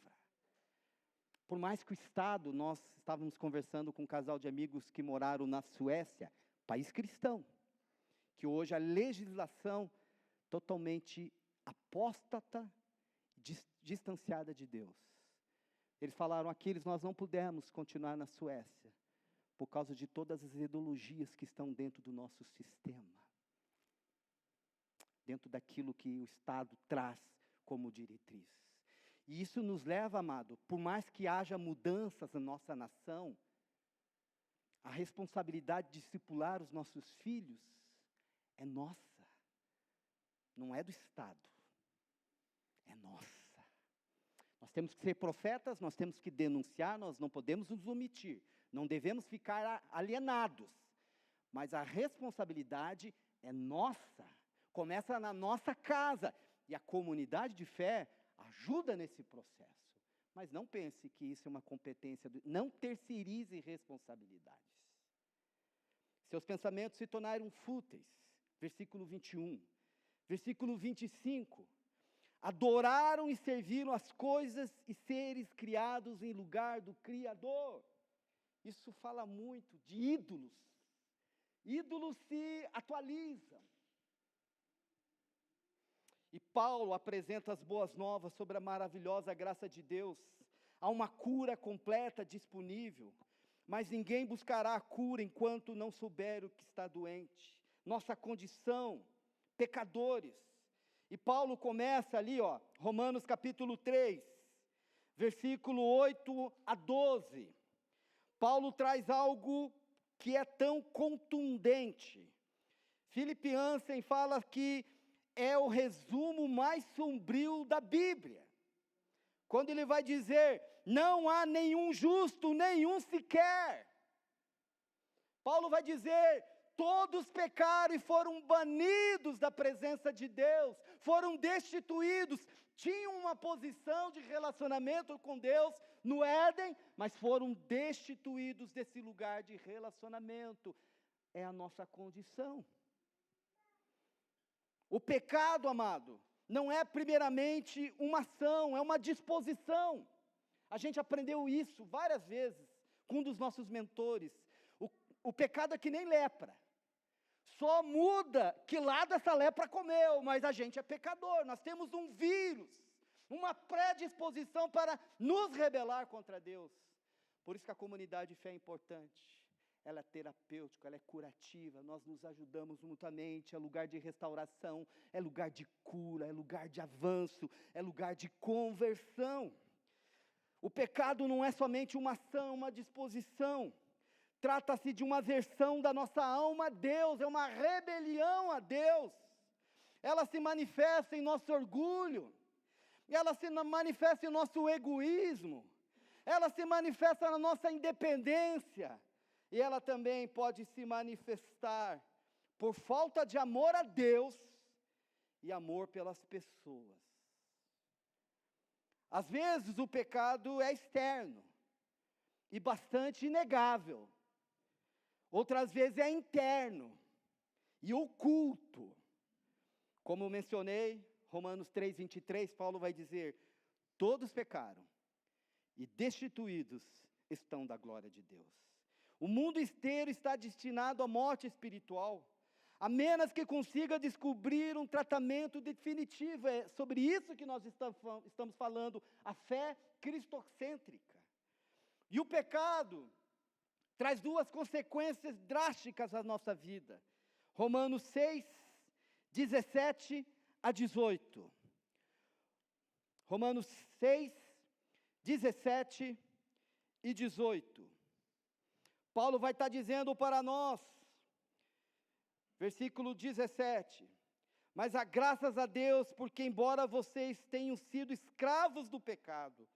Por mais que o Estado, nós estávamos conversando com um casal de amigos que moraram na Suécia, país cristão, que hoje a legislação totalmente apóstata, distanciada de Deus. Eles falaram, Aquiles, nós não pudemos continuar na Suécia, por causa de todas as ideologias que estão dentro do nosso sistema. Dentro daquilo que o Estado traz como diretriz. E isso nos leva, amado, por mais que haja mudanças na nossa nação, a responsabilidade de discipular os nossos filhos é nossa. Não é do Estado. É nossa. Nós temos que ser profetas, nós temos que denunciar, nós não podemos nos omitir. Não devemos ficar alienados. Mas a responsabilidade é nossa. Começa na nossa casa. E a comunidade de fé ajuda nesse processo. Mas não pense que isso é uma competência. Não terceirize responsabilidades. Seus pensamentos se tornaram fúteis. Versículo 21. Versículo 25. Adoraram e serviram as coisas e seres criados em lugar do Criador. Isso fala muito de ídolos. Ídolos se atualizam. E Paulo apresenta as boas novas sobre a maravilhosa graça de Deus. Há uma cura completa disponível, mas ninguém buscará a cura enquanto não souber o que está doente. Nossa condição, pecadores. E Paulo começa ali, Romanos capítulo 3, versículo 8 a 12. Paulo traz algo que é tão contundente. Philip Yancey fala que é o resumo mais sombrio da Bíblia. Quando ele vai dizer, não há nenhum justo, nenhum sequer. Paulo vai dizer, todos pecaram e foram banidos da presença de Deus, foram destituídos, tinham uma posição de relacionamento com Deus no Éden, mas foram destituídos desse lugar de relacionamento. É a nossa condição. O pecado, amado, não é primeiramente uma ação, é uma disposição. A gente aprendeu isso várias vezes com um dos nossos mentores. O pecado é que nem lepra. Só muda que lado essa lepra comeu, mas a gente é pecador. Nós temos um vírus, uma predisposição para nos rebelar contra Deus. Por isso que a comunidade de fé é importante. Ela é terapêutica, ela é curativa, nós nos ajudamos mutuamente, é lugar de restauração, é lugar de cura, é lugar de avanço, é lugar de conversão. O pecado não é somente uma ação, uma disposição. Trata-se de uma versão da nossa alma a Deus, é uma rebelião a Deus. Ela se manifesta em nosso orgulho, ela se manifesta em nosso egoísmo, ela se manifesta na nossa independência, e ela também pode se manifestar por falta de amor a Deus e amor pelas pessoas. Às vezes o pecado é externo e bastante inegável. Outras vezes é interno e oculto. Como mencionei, Romanos 3:23, Paulo vai dizer, todos pecaram e destituídos estão da glória de Deus. O mundo inteiro está destinado à morte espiritual, a menos que consiga descobrir um tratamento definitivo. É sobre isso que nós estamos falando, a fé cristocêntrica. E o pecado traz duas consequências drásticas à nossa vida. Romanos 6, 17 a 18. Romanos 6, 17 e 18. Paulo vai estar dizendo para nós, versículo 17, mas graças a Deus, porque embora vocês tenham sido escravos do pecado,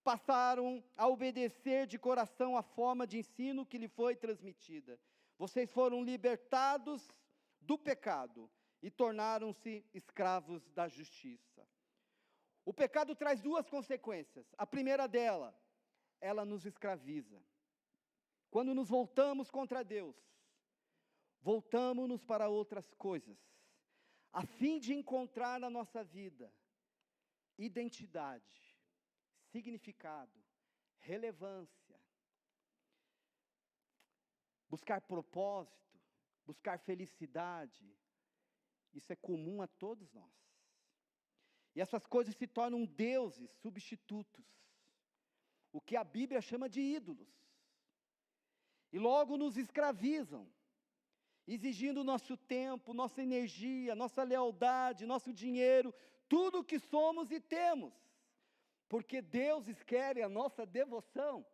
passaram a obedecer de coração a forma de ensino que lhe foi transmitida. Vocês foram libertados do pecado e tornaram-se escravos da justiça. O pecado traz duas consequências. A primeira dela, ela nos escraviza. Quando nos voltamos contra Deus, voltamos-nos para outras coisas, a fim de encontrar na nossa vida identidade, significado, relevância, buscar propósito, buscar felicidade. Isso é comum a todos nós. E essas coisas se tornam deuses substitutos, o que a Bíblia chama de ídolos. E logo nos escravizam, exigindo nosso tempo, nossa energia, nossa lealdade, nosso dinheiro, tudo o que somos e temos. Porque deuses querem a nossa devoção.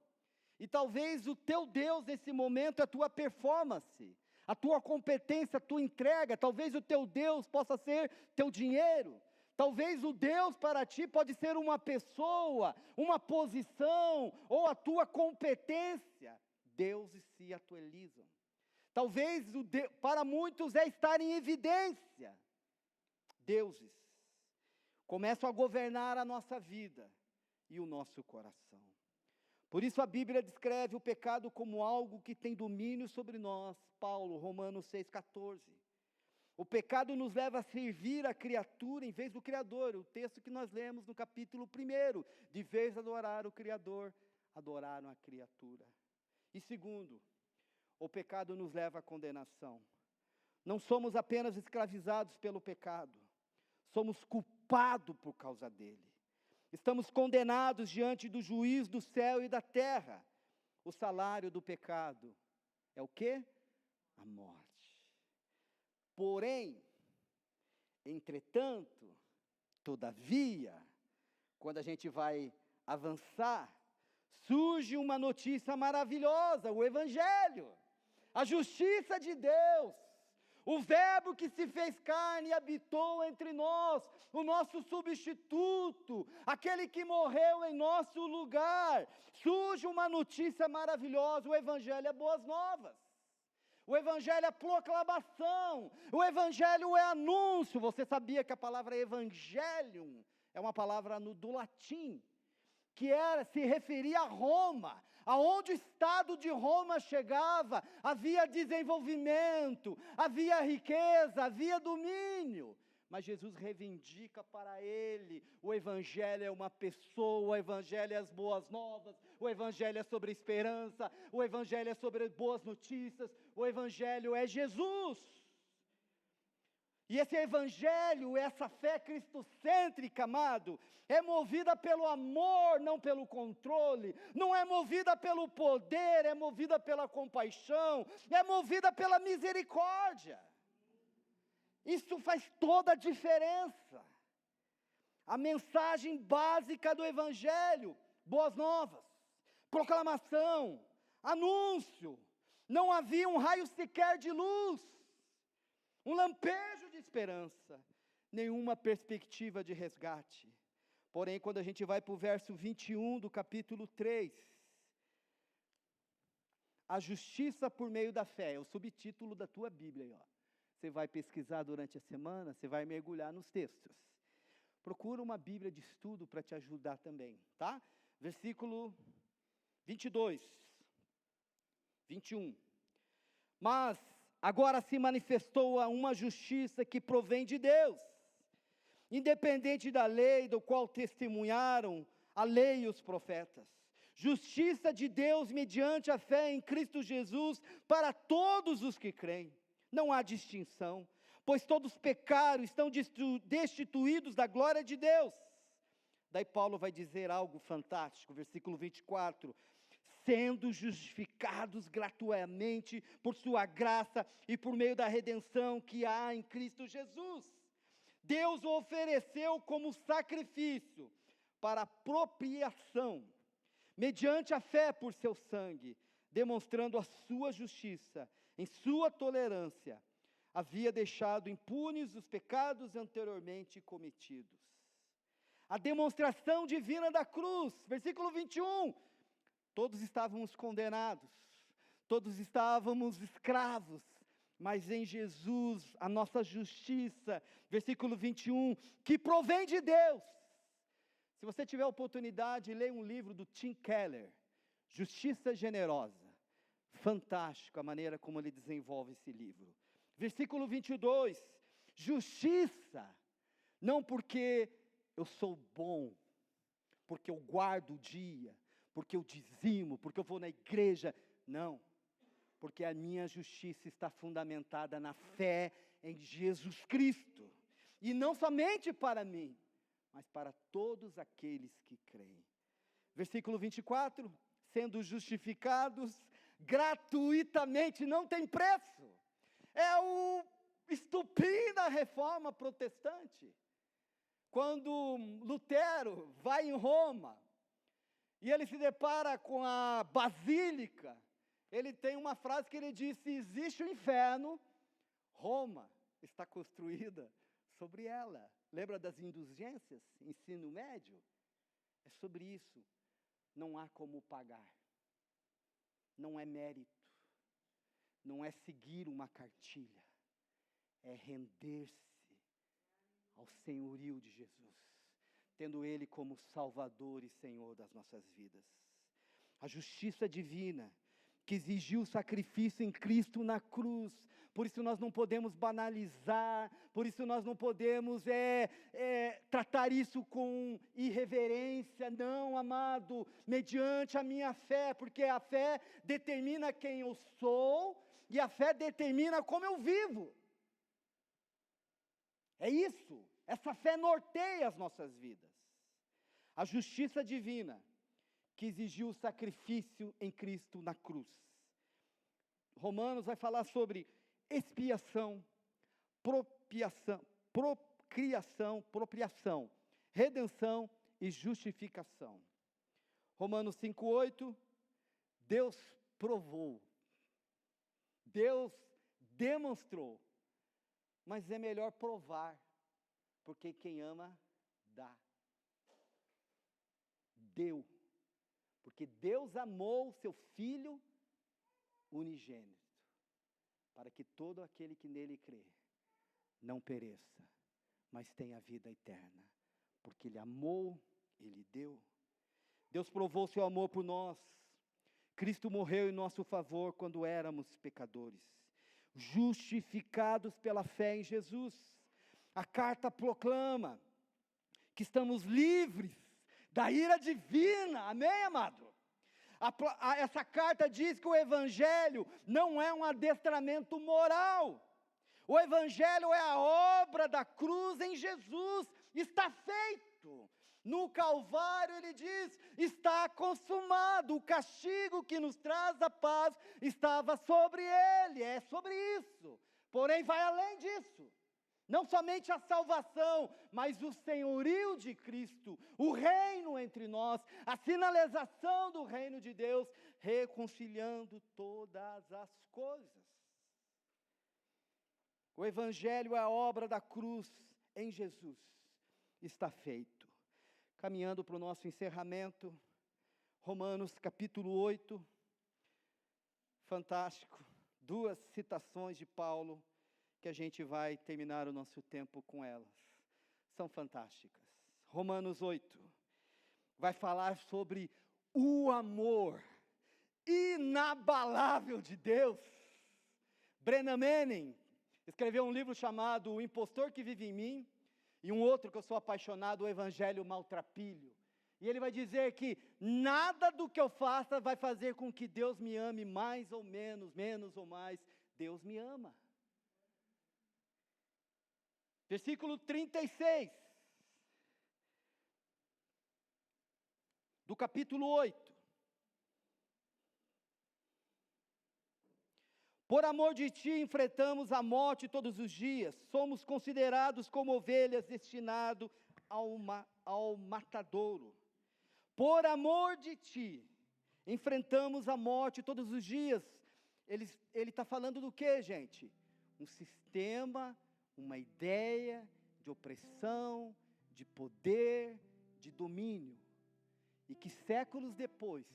E talvez o teu Deus nesse momento é a tua performance, a tua competência, a tua entrega. Talvez o teu Deus possa ser teu dinheiro. Talvez o Deus para ti pode ser uma pessoa, uma posição ou a tua competência. Deuses se atualizam. Talvez para muitos é estar em evidência. Deuses começam a governar a nossa vida e o nosso coração. Por isso a Bíblia descreve o pecado como algo que tem domínio sobre nós. Paulo, Romanos 6,14. O pecado nos leva a servir a criatura em vez do Criador. O texto que nós lemos no capítulo 1. De vez de adorar o Criador, adoraram a criatura. E segundo, o pecado nos leva à condenação. Não somos apenas escravizados pelo pecado, somos culpados por causa dele. Estamos condenados diante do juiz do céu e da terra. O salário do pecado é o quê? A morte. Porém, entretanto, todavia, quando a gente vai avançar, surge uma notícia maravilhosa, o Evangelho, a justiça de Deus, o Verbo que se fez carne e habitou entre nós, o nosso substituto, aquele que morreu em nosso lugar. Surge uma notícia maravilhosa, o Evangelho é boas novas. O Evangelho é proclamação, o Evangelho é anúncio. Você sabia que a palavra evangelium é uma palavra do latim, que se referia a Roma, aonde o Estado de Roma chegava, havia desenvolvimento, havia riqueza, havia domínio. Mas Jesus reivindica para ele, o Evangelho é uma pessoa, o Evangelho é as boas novas, o Evangelho é sobre esperança, o Evangelho é sobre boas notícias, o Evangelho é Jesus. E esse Evangelho, essa fé cristocêntrica, amado, é movida pelo amor, não pelo controle, não é movida pelo poder, é movida pela compaixão, é movida pela misericórdia. Isso faz toda a diferença. A mensagem básica do Evangelho, boas novas, proclamação, anúncio, não havia um raio sequer de luz, um lampejo de esperança, nenhuma perspectiva de resgate. Porém, quando a gente vai para o verso 21 do capítulo 3, a justiça por meio da fé, é o subtítulo da tua Bíblia aí, ó. Você vai pesquisar durante a semana, você vai mergulhar nos textos. Procura uma Bíblia de estudo para te ajudar também, tá? Versículo 22, 21. Mas agora se manifestou uma justiça que provém de Deus, independente da lei, do qual testemunharam a lei e os profetas. Justiça de Deus mediante a fé em Cristo Jesus para todos os que creem. Não há distinção, pois todos pecaram, estão destituídos da glória de Deus. Daí Paulo vai dizer algo fantástico, versículo 24. Sendo justificados gratuitamente por sua graça e por meio da redenção que há em Cristo Jesus. Deus o ofereceu como sacrifício para apropriação, mediante a fé por seu sangue, demonstrando a sua justiça, em sua tolerância, havia deixado impunes os pecados anteriormente cometidos. A demonstração divina da cruz, versículo 21, todos estávamos condenados, todos estávamos escravos, mas em Jesus, a nossa justiça, versículo 21, que provém de Deus. Se você tiver a oportunidade, leia um livro do Tim Keller, Justiça Generosa. Fantástico a maneira como ele desenvolve esse livro. Versículo 22, justiça, não porque eu sou bom, porque eu guardo o dia, porque eu dizimo, porque eu vou na igreja, não, porque a minha justiça está fundamentada na fé em Jesus Cristo, e não somente para mim, mas para todos aqueles que creem. Versículo 24, sendo justificados gratuitamente, não tem preço. É o estupim da reforma protestante. Quando Lutero vai em Roma, e ele se depara com a basílica, ele tem uma frase que ele diz: se existe o inferno, Roma está construída sobre ela. Lembra das indulgências, ensino médio? É sobre isso. Não há como pagar. Não é mérito, não é seguir uma cartilha, é render-se ao senhorio de Jesus, tendo Ele como Salvador e Senhor das nossas vidas. A justiça divina, que exigiu o sacrifício em Cristo na cruz. Por isso nós não podemos banalizar, por isso nós não podemos tratar isso com irreverência, não, amado, mediante a minha fé, porque a fé determina quem eu sou, e a fé determina como eu vivo. É isso, essa fé norteia as nossas vidas. A justiça divina, que exigiu o sacrifício em Cristo na cruz. Romanos vai falar sobre expiação, propriação, redenção e justificação. Romanos 5:8, Deus provou, Deus demonstrou, mas é melhor provar, porque quem ama, dá. Deu, porque Deus amou o seu Filho unigênito, para que todo aquele que nele crê, não pereça, mas tenha vida eterna, porque Ele amou, Ele deu. Deus provou seu amor por nós. Cristo morreu em nosso favor quando éramos pecadores, justificados pela fé em Jesus. A carta proclama que estamos livres da ira divina, amém, amado? Essa carta diz que o Evangelho não é um adestramento moral. O Evangelho é a obra da cruz em Jesus, está feito. No Calvário ele diz, está consumado, o castigo que nos traz a paz estava sobre ele, é sobre isso. Porém vai além disso. Não somente a salvação, mas o senhorio de Cristo, o reino entre nós, a sinalização do reino de Deus, reconciliando todas as coisas. O Evangelho é a obra da cruz em Jesus, está feito. Caminhando para o nosso encerramento, Romanos capítulo 8, fantástico, 2 citações de Paulo, que a gente vai terminar o nosso tempo com elas. São fantásticas. Romanos 8 vai falar sobre o amor inabalável de Deus. Brennan Manning escreveu um livro chamado O Impostor que Vive em Mim, e um outro que eu sou apaixonado, O Evangelho Maltrapilho. E ele vai dizer que nada do que eu faça vai fazer com que Deus me ame mais ou menos, menos ou mais. Deus me ama. Versículo 36, do capítulo 8. Por amor de ti enfrentamos a morte todos os dias, somos considerados como ovelhas destinadas ao matadouro. Por amor de ti enfrentamos a morte todos os dias. Ele está falando do que, gente? Um sistema, uma ideia de opressão, de poder, de domínio. E que séculos depois,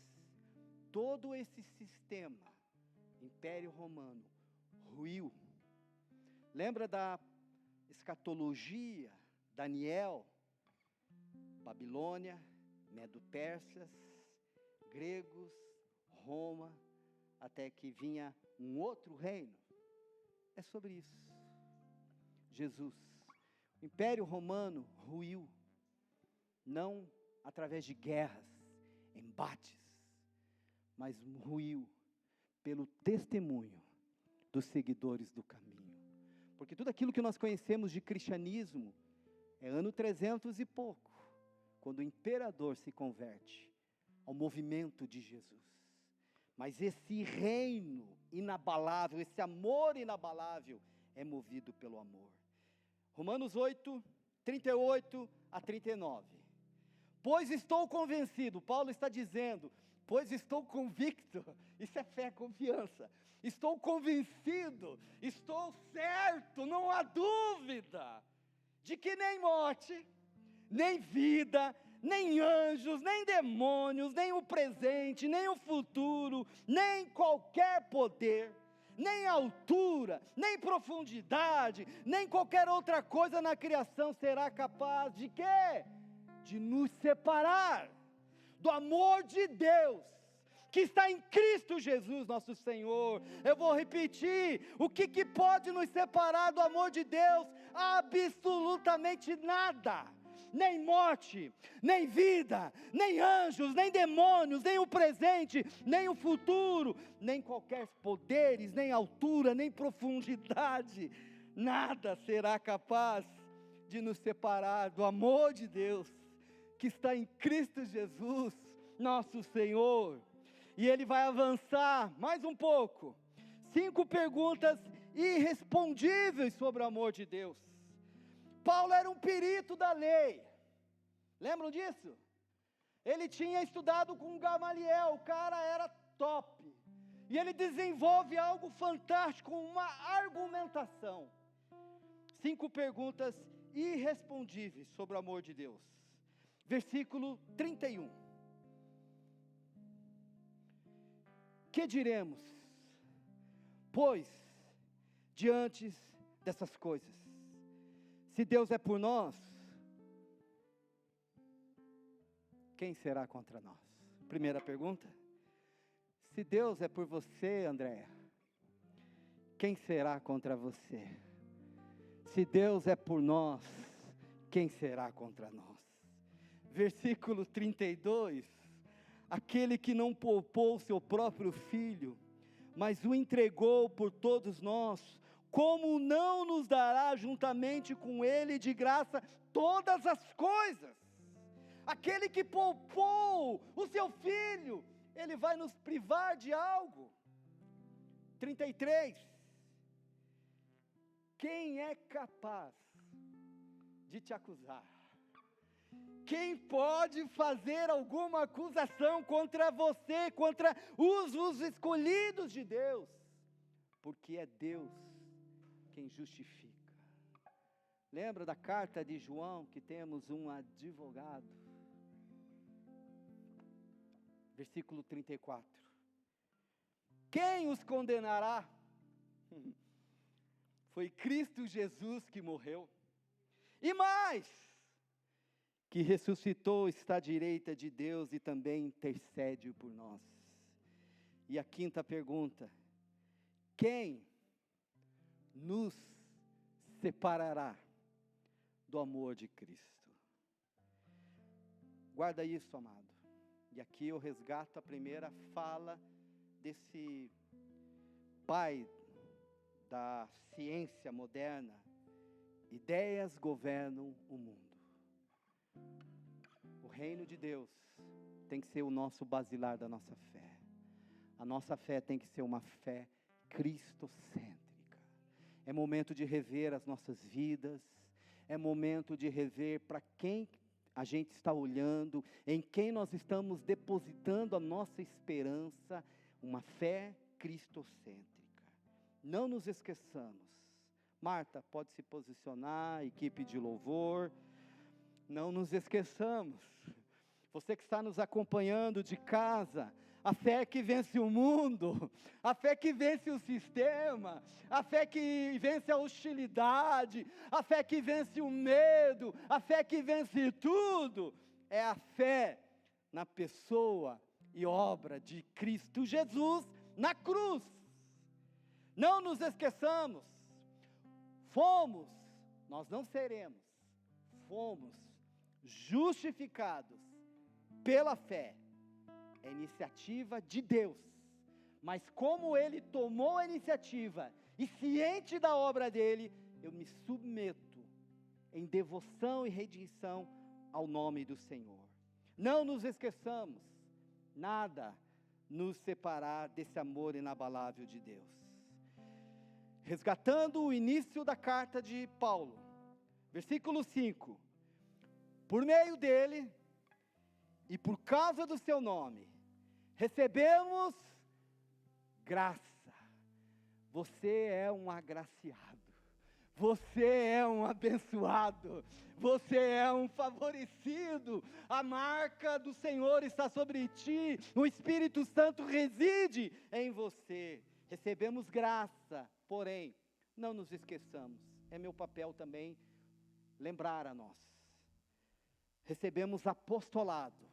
todo esse sistema, Império Romano, ruiu. Lembra da escatologia, Daniel, Babilônia, Medo-Persas, gregos, Roma, até que vinha um outro reino. É sobre isso. Jesus, o Império Romano ruiu, não através de guerras, embates, mas ruiu pelo testemunho dos seguidores do caminho. Porque tudo aquilo que nós conhecemos de cristianismo é ano 300 e pouco, quando o imperador se converte ao movimento de Jesus. Mas esse reino inabalável, esse amor inabalável, é movido pelo amor. Romanos 8, 38 a 39. Pois estou convencido, Paulo está dizendo, pois estou convicto, isso é fé, confiança. Estou convencido, estou certo, não há dúvida, de que nem morte, nem vida, nem anjos, nem demônios, nem o presente, nem o futuro, nem qualquer poder, nem altura, nem profundidade, nem qualquer outra coisa na criação será capaz de quê? De nos separar do amor de Deus, que está em Cristo Jesus, nosso Senhor. Eu vou repetir: o que pode nos separar do amor de Deus? Absolutamente nada. Nem morte, nem vida, nem anjos, nem demônios, nem o presente, nem o futuro, nem qualquer poderes, nem altura, nem profundidade. Nada será capaz de nos separar do amor de Deus, que está em Cristo Jesus, nosso Senhor. E ele vai avançar mais um pouco. 5 perguntas irrespondíveis sobre o amor de Deus. Paulo era um perito da lei. Lembram disso? Ele tinha estudado com Gamaliel, o cara era top. E ele desenvolve algo fantástico, uma argumentação. 5 perguntas irrespondíveis sobre o amor de Deus. Versículo 31. Que diremos, pois, diante dessas coisas? Se Deus é por nós, quem será contra nós? Primeira pergunta. Se Deus é por você, Andréia, quem será contra você? Se Deus é por nós, quem será contra nós? Versículo 32. Aquele que não poupou seu próprio filho, mas o entregou por todos nós, como não nos dará juntamente com ele de graça todas as coisas? Aquele que poupou o seu filho, ele vai nos privar de algo? 33. Quem é capaz de te acusar? Quem pode fazer alguma acusação contra você, contra os escolhidos de Deus? Porque é Deus quem justifica. Lembra da carta de João, que temos um advogado? Versículo 34. Quem os condenará? Foi Cristo Jesus que morreu. E mais, que ressuscitou, está à direita de Deus e também intercede por nós. E a 5ª pergunta: quem nos separará do amor de Cristo? Guarda isso, amado. E aqui eu resgato a primeira fala desse pai da ciência moderna: ideias governam o mundo. O reino de Deus tem que ser o nosso basilar da nossa fé. A nossa fé tem que ser uma fé cristocêntrica. É momento de rever as nossas vidas. É momento de rever para quem a gente está olhando, em quem nós estamos depositando a nossa esperança. Uma fé cristocêntrica. Não nos esqueçamos. Marta, pode se posicionar, equipe de louvor. Não nos esqueçamos. Você que está nos acompanhando de casa, a fé que vence o mundo, a fé que vence o sistema, a fé que vence a hostilidade, a fé que vence o medo, a fé que vence tudo, é a fé na pessoa e obra de Cristo Jesus na cruz. Não nos esqueçamos, nós não seremos, fomos justificados pela fé. É iniciativa de Deus, mas como Ele tomou a iniciativa, e ciente da obra dEle, eu me submeto em devoção e redenção ao nome do Senhor. Não nos esqueçamos, nada nos separar desse amor inabalável de Deus. Resgatando o início da carta de Paulo, versículo 5, por meio dele, e por causa do seu nome, recebemos graça. Você é um agraciado, você é um abençoado, você é um favorecido, a marca do Senhor está sobre ti, o Espírito Santo reside em você. Recebemos graça, porém, não nos esqueçamos, é meu papel também lembrar a nós. Recebemos apostolado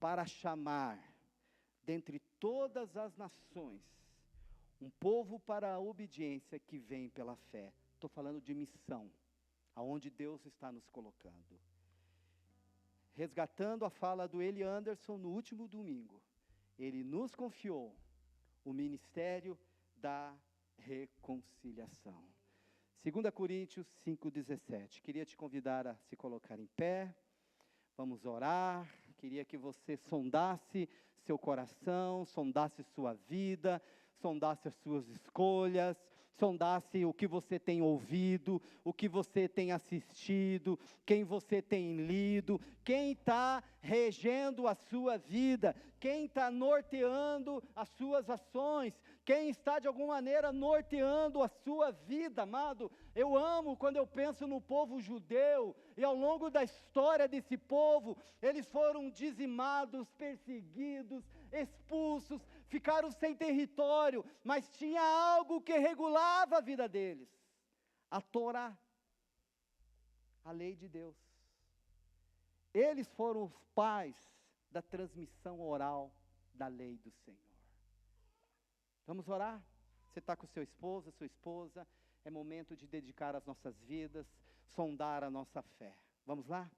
para chamar dentre todas as nações, um povo para a obediência que vem pela fé. Estou falando de missão, aonde Deus está nos colocando. Resgatando a fala do Eli Anderson no último domingo, ele nos confiou o ministério da reconciliação. 2 Coríntios 5,17. Queria te convidar a se colocar em pé. Vamos orar. Queria que você sondasse seu coração, sondasse sua vida, sondasse as suas escolhas, sondasse o que você tem ouvido, o que você tem assistido, quem você tem lido, quem está regendo a sua vida, quem está norteando as suas ações, quem está de alguma maneira norteando a sua vida, amado. Eu amo quando eu penso no povo judeu, e ao longo da história desse povo, eles foram dizimados, perseguidos, expulsos, ficaram sem território, mas tinha algo que regulava a vida deles: a Torá, a lei de Deus. Eles foram os pais da transmissão oral da lei do Senhor. Vamos orar? Você está com seu esposo, sua esposa, é momento de dedicar as nossas vidas, sondar a nossa fé. Vamos lá?